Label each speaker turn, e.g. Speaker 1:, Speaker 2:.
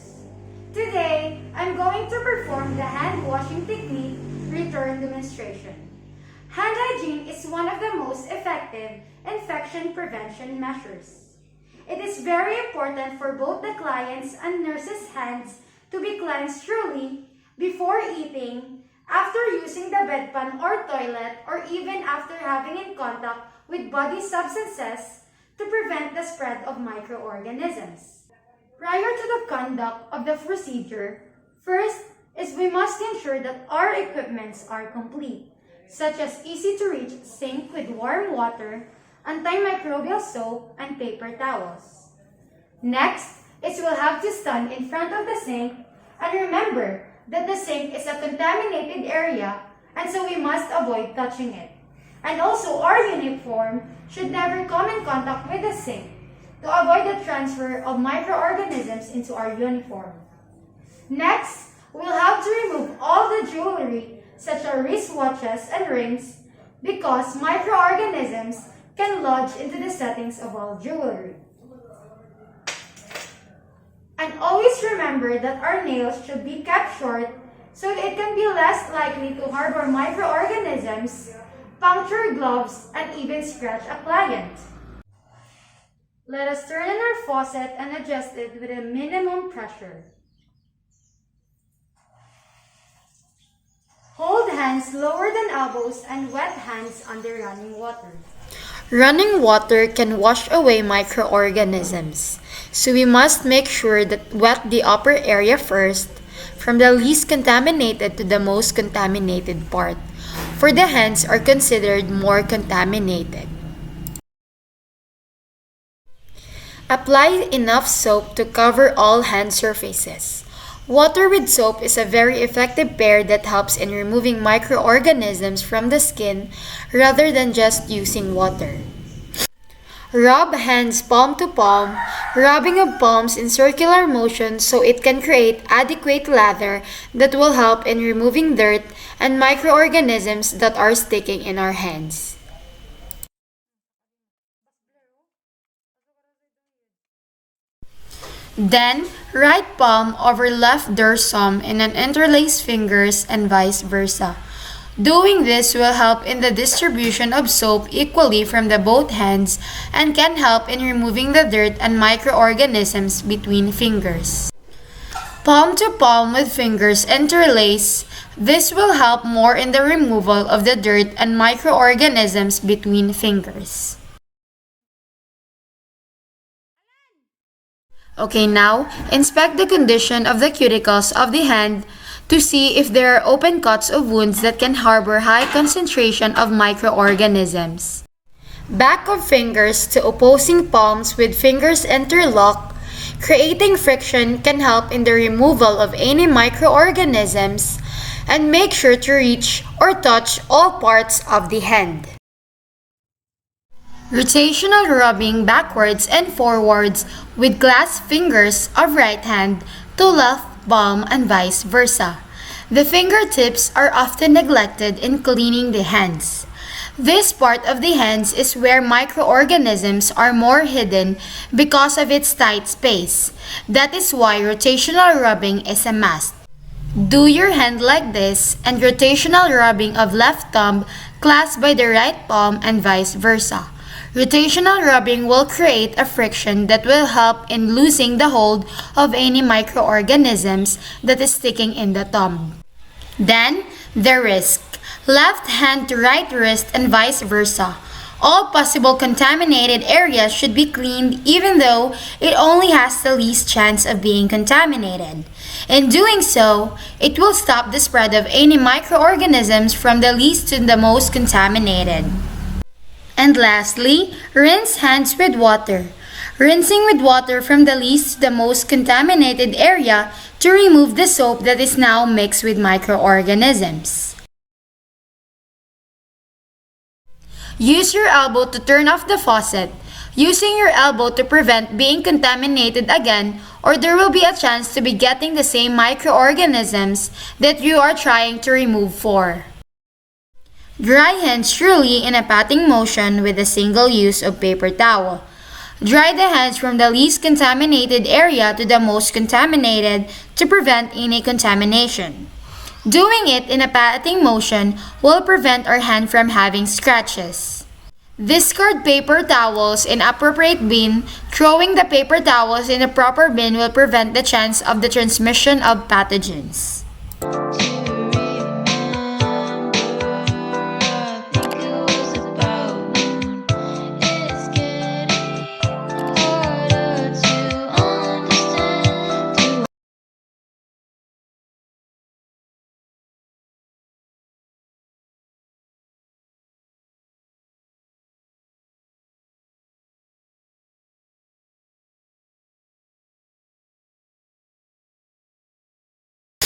Speaker 1: waters. Today, I'm going to perform the hand washing technique return demonstration. Hand hygiene is one of the most effective infection prevention measures. It is very important for both the client's and nurse's hands to be cleansed thoroughly before eating, after using the bedpan or toilet, or even after having in contact with body substances to prevent the spread of microorganisms. Prior to the conduct of the procedure, first is we must ensure that our equipments are complete, such as easy-to-reach sink with warm water, antimicrobial soap, and paper towels. Next is we'll have to stand in front of the sink, and remember that the sink is a contaminated area, and so we must avoid touching it. And also, our uniform should never come in contact with the sink to avoid the transfer of microorganisms into our uniform. Next, we'll have to remove all the jewelry such as wristwatches and rings because microorganisms can lodge into the settings of all jewelry. And always remember that our nails should be kept short so it can be less likely to harbor microorganisms, puncture gloves, and even scratch a client. Let us turn on our faucet and adjust it with a minimum pressure. Hold hands lower than elbows and wet hands under running water.
Speaker 2: Running water can wash away microorganisms, so we must make sure that wet the upper area first, from the least contaminated to the most contaminated part, for the hands are considered more contaminated. Apply enough soap to cover all hand surfaces. Water with soap is a very effective pair that helps in removing microorganisms from the skin rather than just using water. Rub hands palm to palm, rubbing of palms in circular motion so it can create adequate lather that will help in removing dirt and microorganisms that are sticking in our hands. Then, right palm over left dorsum in an interlaced fingers and vice versa. Doing this will help in the distribution of soap equally from the both hands and can help in removing the dirt and microorganisms between fingers. Palm to palm with fingers interlace. This will help more in the removal of the dirt and microorganisms between fingers. Okay, now, inspect the condition of the cuticles of the hand to see if there are open cuts of wounds that can harbor high concentration of microorganisms. Back of fingers to opposing palms with fingers interlock, creating friction can help in the removal of any microorganisms, and make sure to reach or touch all parts of the hand. Rotational rubbing backwards and forwards with clasped fingers of right hand to left palm and vice versa. The fingertips are often neglected in cleaning the hands. This part of the hands is where microorganisms are more hidden because of its tight space. That is why rotational rubbing is a must. Do your hand like this and rotational rubbing of left thumb clasped by the right palm and vice versa. Rotational rubbing will create a friction that will help in losing the hold of any microorganisms that is sticking in the thumb. Then, the wrist. Left hand to right wrist and vice versa. All possible contaminated areas should be cleaned even though it only has the least chance of being contaminated. In doing so, it will stop the spread of any microorganisms from the least to the most contaminated. And lastly, rinse hands with water. Rinsing with water from the least to the most contaminated area to remove the soap that is now mixed with microorganisms. Use your elbow to turn off the faucet. Using your elbow to prevent being contaminated again, or there will be a chance to be getting the same microorganisms that you are trying to remove for. Dry hands truly in a patting motion with a single use of paper towel. Dry the hands from the least contaminated area to the most contaminated to prevent any contamination. Doing it in a patting motion will prevent our hand from having scratches. Discard paper towels in appropriate bin. Throwing the paper towels in a proper bin will prevent the chance of the transmission of pathogens.